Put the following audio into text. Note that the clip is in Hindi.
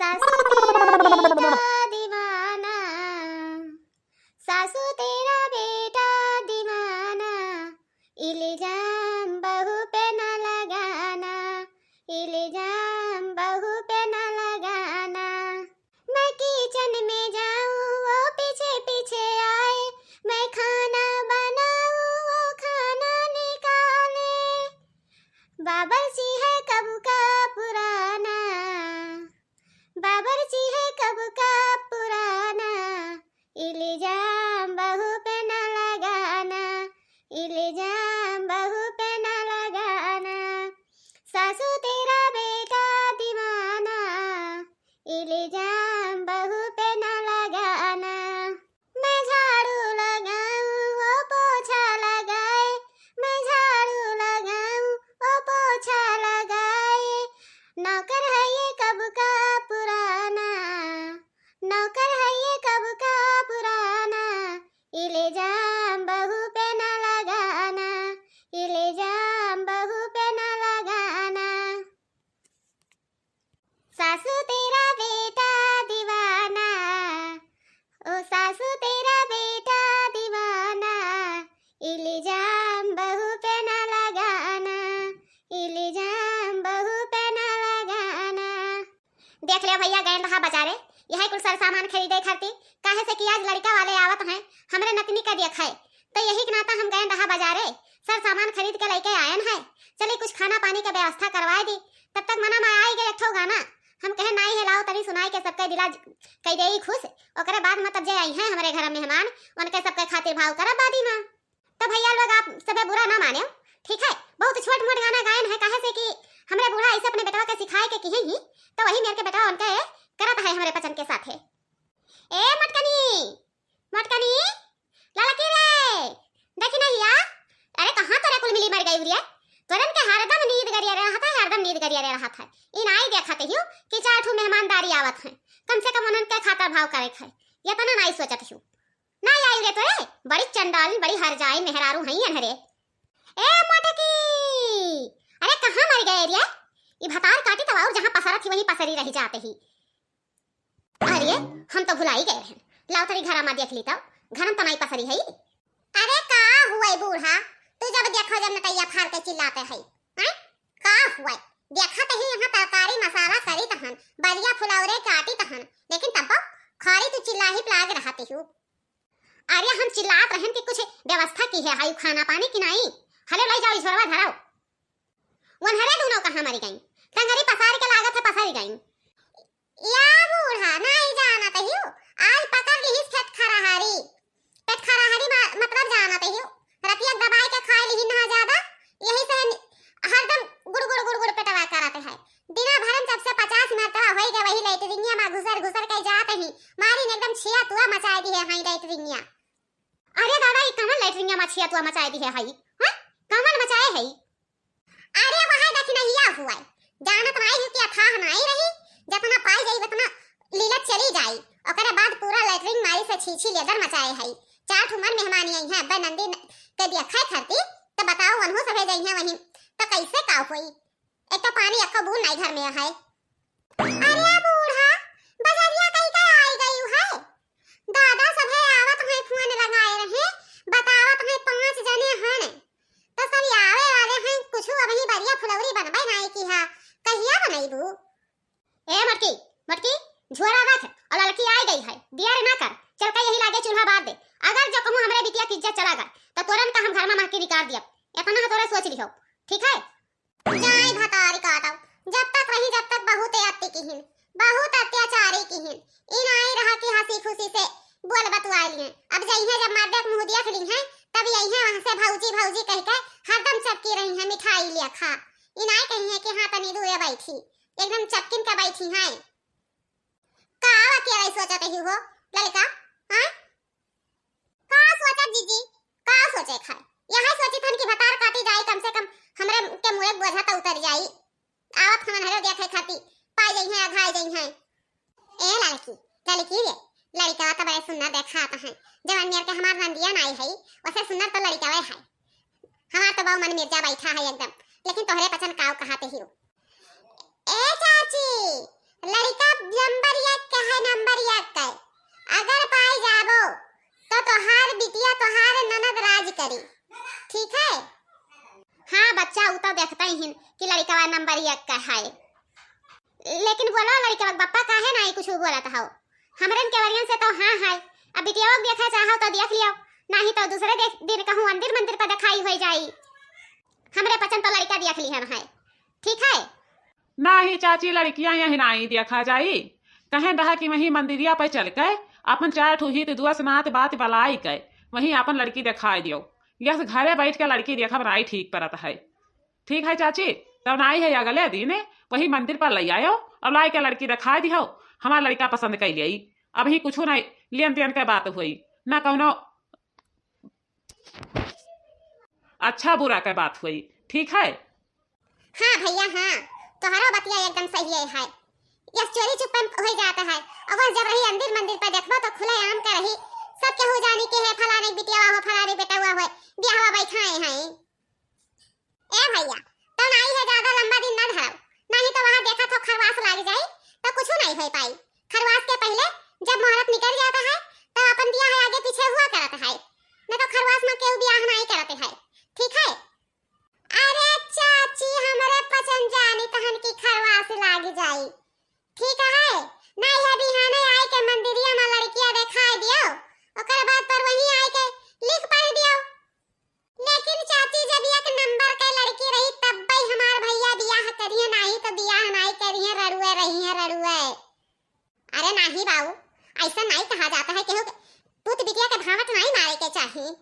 सासू तेरा बेटा दीवाना, सासू तेरा बेटा दीवाना, इल्जाम बहू पे न लगाना, इल्जाम बहू पे न लगाना। मैं किचन में जाऊं वो पीछे पीछे आए, मैं खाना बनाऊं वो खाना निकाले। बावर्ची है कब का पुराना, बावर्ची है कब का पुराना, इल्जाम बहू पे न लगाना, इल्जाम बहू पे न लगाना। सासू तेरा बेटा दीवाना, इल्जाम बहू पे न लगाना। मैं झाड़ू लगाऊं वो पोछा लगाए, मैं झाड़ू लगाऊं वो पोछा लगाए। नौकर है ये कब का पुराना, नौकर है ये कब का पुराना, इल्जाम बहू पे न लगाना, इल्जाम बहू पे न लगाना। सासू तेरा बेटा दीवाना, ओ सासू तेरा बेटा दीवाना, इल्जाम बहू पे न लगाना, इल्जाम बहू पे न लगाना। देख ले भैया गए रहा बाजारे, यही कुल सर सामान खरीदे खातिर, काहे से कि आज लड़का वाले आवत हैं, हमरे नतनी का देख है, तो यही के नाता हम गए रहा बाजारे, सर सामान खरीद के लेके आयन है। चले कुछ खाना पानी का व्यवस्था करवाए दी, तब तक मना में आई गए एक ठो गाना, हम कहे नहीं हिलाओ तनी सुनाई के सबके दिला कह दे खुश। ओकरे बाद मतलब जे आई हैं हमारे घर मेहमान, उनके सबके खातिर भाव करब बादी मां। तो भैया लोग आप सबे बुरा ना माने, ठीक है? बहुत छोट मोट गाना गायन है, काहे से कि हमरे बूढ़ा ऐसे अपने बेटवा के सिखाए के किए ही, तो वही मेरे के बेटा उनके करत है हमरे पचन के साथे। ए मटकनी, मटकनी लाला की रे, देखी नहीं या? अरे कहां तोरे कुल मिली मर गई रे, तुरंत के हरदम नींद गरिया रहा था, हरदम नींद गरिया रहा था। इन आई देखते ही कि 4 ठो मेहमानदारी आवत है, कम से कम उनके खातर भाव करे है, ये तो ना नहीं सोचत हूं। ना आई रे तोरे, बड़ी चंडाल बड़ी हर जाए मेहरारू हई अनहरे। ए मटकी, अरे कहां मर गए रे? ये भतार काटी तो और जहां पसरा थी वहीं पसरी रह जाते ही। अरे हम तो भुला ही गए हैं, लाओ तेरी घर में देख ली तो घर तो नहीं पसरी है। अरे का हुआ बूढ़ा, तू जब देखो जब नटैया फाड़ के चिल्लाते है, हैं? का हुआ? देखा तो ही यहाँ तरकारी मसाला करी तहन, बलिया फुलौरे काटी तहन, लेकिन तब खाली तू चिल्ला ही प्लाग रहती हूँ। अरे हम चिल्लात रहन कि कुछ व्यवस्था की है हाई खाना पानी की नहीं। हले ले जाओ ईश्वरवा धराओ। वनहरे दोनों कहां मरी गई, टंगरी पसार के लागत है पसारी गई। या बूढ़ा नहीं जाना तहियो, आज पकड़ ली हिस पेट खराहारी, पेट खराहारी मतलब जाना तहियो, रतिया दबाई के खाए ली ना ज्यादा, यही से हरदम गुड़ पेटवा कराते हैं। दिना भरन जब से 50 मरतबा होई गए वही लेटरिंगिया में घुसर के जाते ही मारी ने एकदम छिया तुआ मचाई दी है हाई लेटरिंगिया। अरे दादा ये कमल लेटरिंगिया में छिया तुआ मचाई दी है हाई, हां कमल मचाए है? अरे वहां देख नहीं या हुआ, जानत नहीं हूं कि अथाह नहीं रही, जितना पाई जाई उतना लीला चली जाई, ओकरे बाद पूरा लेटरिंग मारी से छीछी लेदर मचाए है। 4 ठुमर मेहमान आई हैं बनंदी के देखै खरती, तो बताओ वनहु सभे जाई हैं वहीं, तो कैसे का होई? एक तो पानी अक्का बूंद नहीं घर में है। अरे बूढ़ा बजरिया कहीं का आई गई है, दादा सभे आवत है फोन लगाए रहे, बतावत है 5 जने हैं, तो सब आवे वाले हैं, कुछ अबही बरिया फुलौरी बनबै नहीं की है, कहिया बनैबू? ए मटकी मटकी झोरा रख, और लड़की आई गई है, दिया रे ना कर, चल के यही लागे चूल्हा बार दे। अगर जो कहूं हमरे बिटिया की इज्जत चला गई तो तुरंत हम घर में महकी निकाल दिया, इतना तोरे सोच लियो, ठीक है? जाई भतारी काटो, जब तक रही जब तक बहुत अत्ती की हिन, बहुत अत्याचारी की हिन, इन आई रहा कि हंसी खुशी से बोल बतवाई हैं। अब जाई है जब मार देख मुंह दिया खड़ी हैं, तब यही है वहां से भौजी भौजी कह के हरदम चपकी रही हैं, मिठाई लिया खा। इन आई कही है कि हां तनी दूर बैठी, एकदम चपकिन के बैठी हैं। का क्या सोचत ही हो लड़का, हां का सोचत जीजी, का सोचे खाए? यही सोची थन कि भतार काटी जाए, कम से कम हमरे के मुंह बोझा तो उतर जाई, आवत हमन हरे देखे खाती पाई जाई है आघाई जाई है। ए लड़की लड़की रे, लड़का तो बड़े सुंदर देखाता है, जवान मेर के हमार नंदिया नहीं है, वैसे सुंदर तो लड़का वे है, हमार तो बहु मन मिर्जा बैठा है एकदम, लेकिन तोहरे पसंद काव कहाते ही। ए चाची लड़का नंबर 1 का है, नंबर 1 का है। अगर पाई जाबो तो तोहार बिटिया तोहार ननद राज करी, ठीक है। हाँ बच्चा उ तो देखता ही कि लड़का नंबर 1 का है, लेकिन बोलो लड़का पापा काहे नहीं कुछ बोलत हो। हमरन के वरियन से तो हाँ है। अब बिटिया को देखा चाहो तो देख लियो, नहीं तो दूसरे दिन कहूँ मंदिर मंदिर पर दिखाई हो जाई। हमरे पसंद तो लड़का देख ली है, ठीक है। नहीं चाची लड़कियां यही नहीं देखा जाई, कहें रहा कि वही मंदिरिया पर चल के अपन 4 ठूही तो दुआ नात बात बलाई के वहीं अपन लड़की दिखाई दियो। यस घरे बैठ के लड़की देखा बनाई ठीक परत है, ठीक है चाची। तब नाई है अगले दिन वही मंदिर पर ले आयो और लाई के लड़की दिखा दियो। हमारा लड़का पसंद कर लिया, अभी कुछ नहीं लेन देन के बात हुई ना कौनो अच्छा बुरा के बात हुई, ठीक है। हाँ भैया हाँ, तुम्हारा बतिया एकदम सही है। यस चोरी चुपन हो जाता है, और जब रही अंदर मंदिर पर देखबो तो खुले आम का रही सब के हो जाने के है, फलाने बिटिया हो फलाने बेटा हुआ है ब्याह बैठाए हैं। ए भैया तो नहीं है ज्यादा लंबा दिन न धरो, नहीं तो वहां देखा तो खरवास लग जाए तो कुछ नहीं हो पाई। खरवास के पहले जब मुहूर्त निकल जाता है तो अपन ब्याह आगे पीछे हुआ करता है, न तो खरवास में केहू ब्याह नहीं करते है, ठीक है। अरे चाची हमारे पसंद जानी तहन की खरवास लाग जाई, ठीक है। नहीं है बिहाने आए के मंदिरिया में लड़कियां दिखाई दियो, ओकर बाद पर वही आए के लिख पढ़ दियो। लेकिन चाची जब 1 नंबर के लड़की रही तब भाई हमार भैया बियाह करिए, नहीं तो बियाह नहीं करिए, ररुए रही है ररुए। अरे नहीं बाबू ऐसा नहीं कहा जाता है, केहू पुत बिटिया के भावट नहीं मारे के चाहिए।